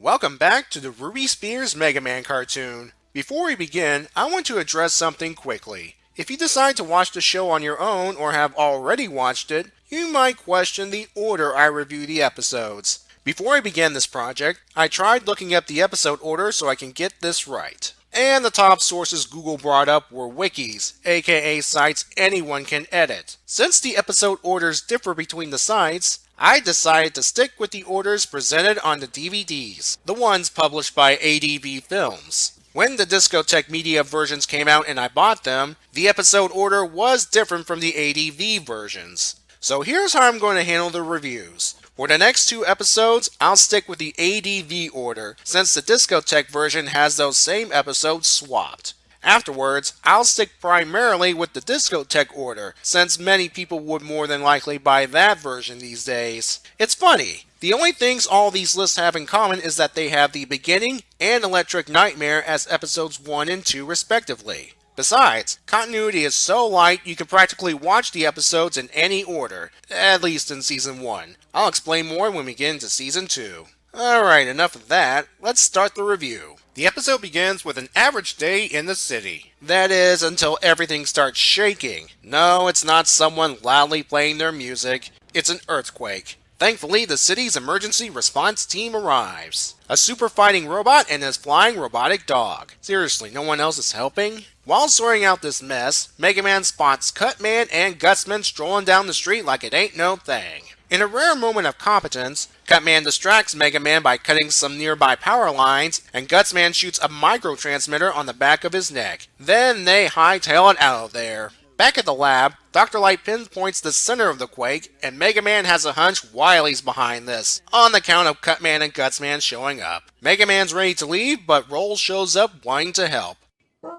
Welcome back to the Ruby Spears Mega Man cartoon. Before we begin, I want to address something quickly. If you decide to watch the show on your own or have already watched it, you might question the order I review the episodes. Before I began this project, I tried looking up the episode order so I can get this right. And the top sources Google brought up were wikis, aka sites anyone can edit. Since the episode orders differ between the sites, I decided to stick with the orders presented on the DVDs, the ones published by ADV Films. When the Discotech Media versions came out and I bought them, the episode order was different from the ADV versions. So here's how I'm going to handle the reviews. For the next two episodes, I'll stick with the ADV order, since the Discotech version has those same episodes swapped. Afterwards, I'll stick primarily with the Discotech order, since many people would more than likely buy that version these days. It's funny, the only things all these lists have in common is that they have the beginning and Electric Nightmare as episodes 1 and 2 respectively. Besides, continuity is so light you can practically watch the episodes in any order, at least in Season 1. I'll explain more when we get into Season 2. Alright, enough of that, let's start the review. The episode begins with an average day in the city. That is, until everything starts shaking. No, it's not someone loudly playing their music, it's an earthquake. Thankfully, the city's emergency response team arrives. A super fighting robot and his flying robotic dog. Seriously, no one else is helping? While sorting out this mess, Mega Man spots Cutman and Gutsman strolling down the street like it ain't no thing. In a rare moment of competence, Cutman distracts Mega Man by cutting some nearby power lines, and Gutsman shoots a microtransmitter on the back of his neck. Then they hightail it out of there. Back at the lab, Dr. Light pinpoints the center of the quake, and Mega Man has a hunch Wily's behind this, on the count of Cutman and Gutsman showing up. Mega Man's ready to leave, but Roll shows up wanting to help.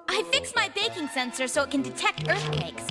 I fixed my baking sensor so it can detect earthquakes.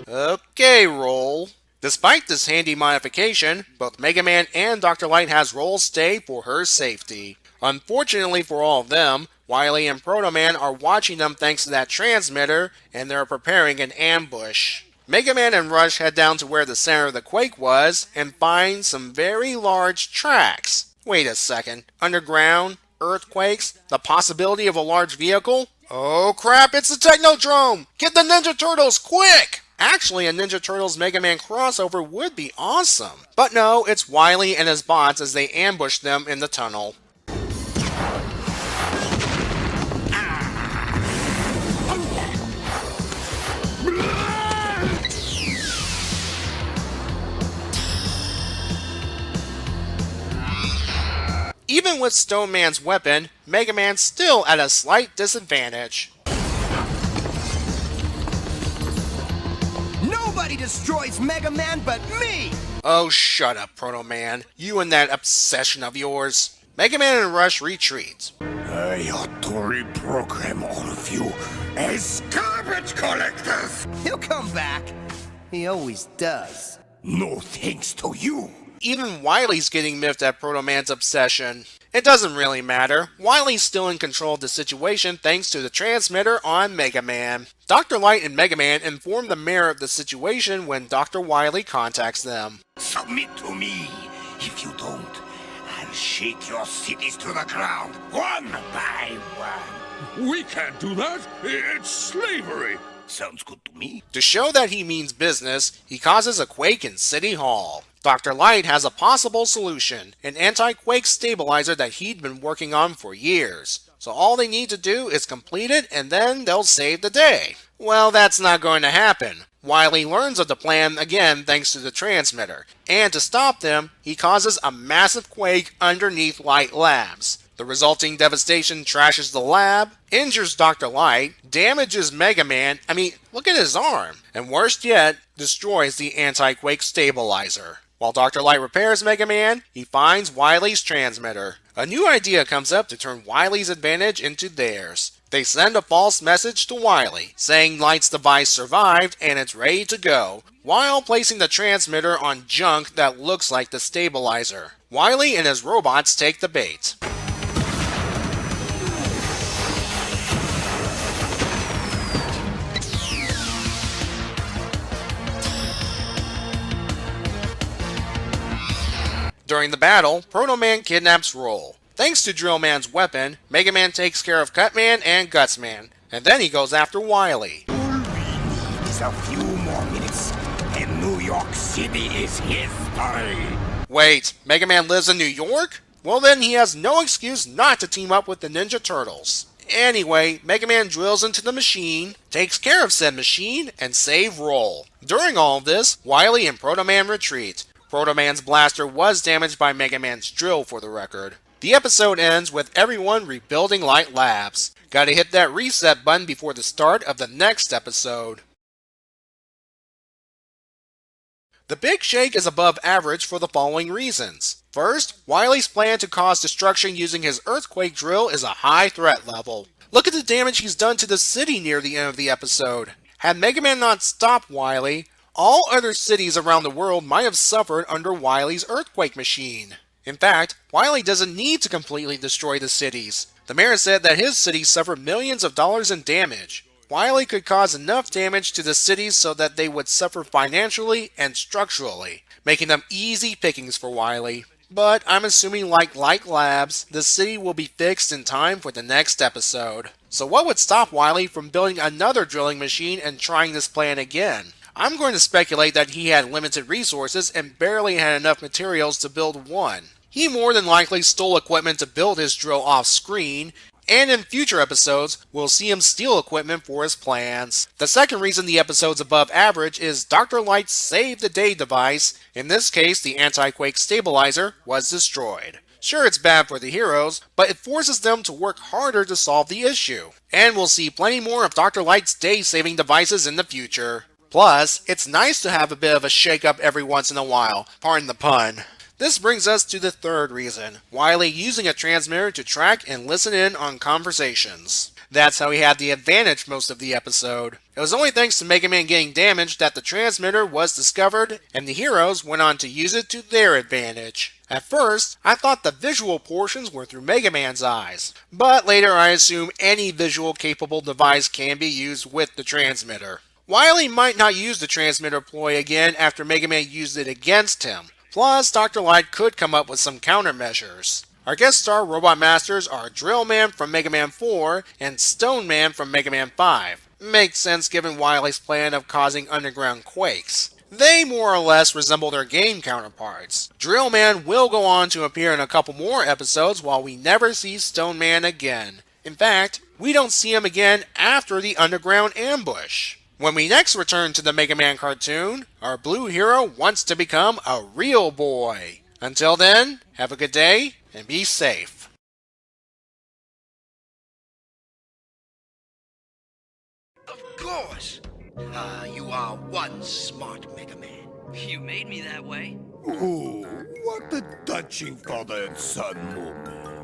Okay, Roll. Despite this handy modification, both Mega Man and Dr. Light has Roll stay for her safety. Unfortunately for all of them, Wily and Proto Man are watching them thanks to that transmitter, and they're preparing an ambush. Mega Man and Rush head down to where the center of the quake was, and find some very large tracks. Wait a second, underground? Earthquakes? The possibility of a large vehicle? Oh crap, it's the Technodrome! Get the Ninja Turtles, quick! Actually, a Ninja Turtles Mega Man crossover would be awesome. But no, it's Wily and his bots as they ambush them in the tunnel. Even with Stone Man's weapon, Mega Man's still at a slight disadvantage. Nobody destroys Mega Man but me! Oh, shut up, Proto Man. You and that obsession of yours. Mega Man and Rush retreat. I ought to reprogram all of you as garbage collectors! He'll come back. He always does. No thanks to you! Even Wily's getting miffed at Proto Man's obsession. It doesn't really matter. Wily's still in control of the situation thanks to the transmitter on Mega Man. Dr. Light and Mega Man inform the mayor of the situation when Dr. Wily contacts them. Submit to me. If you don't, I'll shake your cities to the ground, one by one. We can't do that. It's slavery. Sounds good to me. To show that he means business, he causes a quake in City Hall. Dr. Light has a possible solution, an anti-quake stabilizer that he'd been working on for years. So all they need to do is complete it and then they'll save the day. Well, that's not going to happen. Wily learns of the plan again thanks to the transmitter, and to stop them, he causes a massive quake underneath Light Labs. The resulting devastation trashes the lab, injures Dr. Light, damages Mega Man, look at his arm, and worst yet, destroys the anti-quake stabilizer. While Dr. Light repairs Mega Man, he finds Wily's transmitter. A new idea comes up to turn Wily's advantage into theirs. They send a false message to Wily, saying Light's device survived and it's ready to go, while placing the transmitter on junk that looks like the stabilizer. Wily and his robots take the bait. During the battle, Proto Man kidnaps Roll. Thanks to Drill Man's weapon, Mega Man takes care of Cutman and Gutsman, and then he goes after Wily. All we need is a few more minutes, and New York City is history. Wait, Mega Man lives in New York? Well then he has no excuse not to team up with the Ninja Turtles. Anyway, Mega Man drills into the machine, takes care of said machine, and save roll. During all of this, Wily and Proto Man retreat. Proto Man's blaster was damaged by Mega Man's drill for the record. The episode ends with everyone rebuilding Light Labs. Gotta hit that reset button before the start of the next episode. The Big Shake is above average for the following reasons. First, Wily's plan to cause destruction using his earthquake drill is a high threat level. Look at the damage he's done to the city near the end of the episode. Had Mega Man not stopped Wily, all other cities around the world might have suffered under Wily's earthquake machine. In fact, Wily doesn't need to completely destroy the cities. The mayor said that his city suffered millions of dollars in damage. Wily could cause enough damage to the cities so that they would suffer financially and structurally, making them easy pickings for Wily. But I'm assuming like Light Labs, the city will be fixed in time for the next episode. So what would stop Wily from building another drilling machine and trying this plan again? I'm going to speculate that he had limited resources and barely had enough materials to build one. He more than likely stole equipment to build his drill off screen, and in future episodes, we'll see him steal equipment for his plans. The second reason the episode's above average is Dr. Light's Save the Day device. In this case, the anti-quake stabilizer was destroyed. Sure, it's bad for the heroes, but it forces them to work harder to solve the issue. And we'll see plenty more of Dr. Light's day-saving devices in the future. Plus, it's nice to have a bit of a shake-up every once in a while, pardon the pun. This brings us to the third reason, Wily using a transmitter to track and listen in on conversations. That's how he had the advantage most of the episode. It was only thanks to Mega Man getting damaged that the transmitter was discovered, and the heroes went on to use it to their advantage. At first, I thought the visual portions were through Mega Man's eyes, but later I assume any visual capable device can be used with the transmitter. Wily might not use the transmitter ploy again after Mega Man used it against him. Plus, Dr. Light could come up with some countermeasures. Our guest star robot masters are Drill Man from Mega Man 4 and Stone Man from Mega Man 5. Makes sense given Wily's plan of causing underground quakes. They more or less resemble their game counterparts. Drill Man will go on to appear in a couple more episodes while we never see Stone Man again. In fact, we don't see him again after the underground ambush. When we next return to the Mega Man cartoon, our blue hero wants to become a real boy. Until then, have a good day and be safe. Of course. You are one smart Mega Man. You made me that way. Ooh, what a touching father and son moment.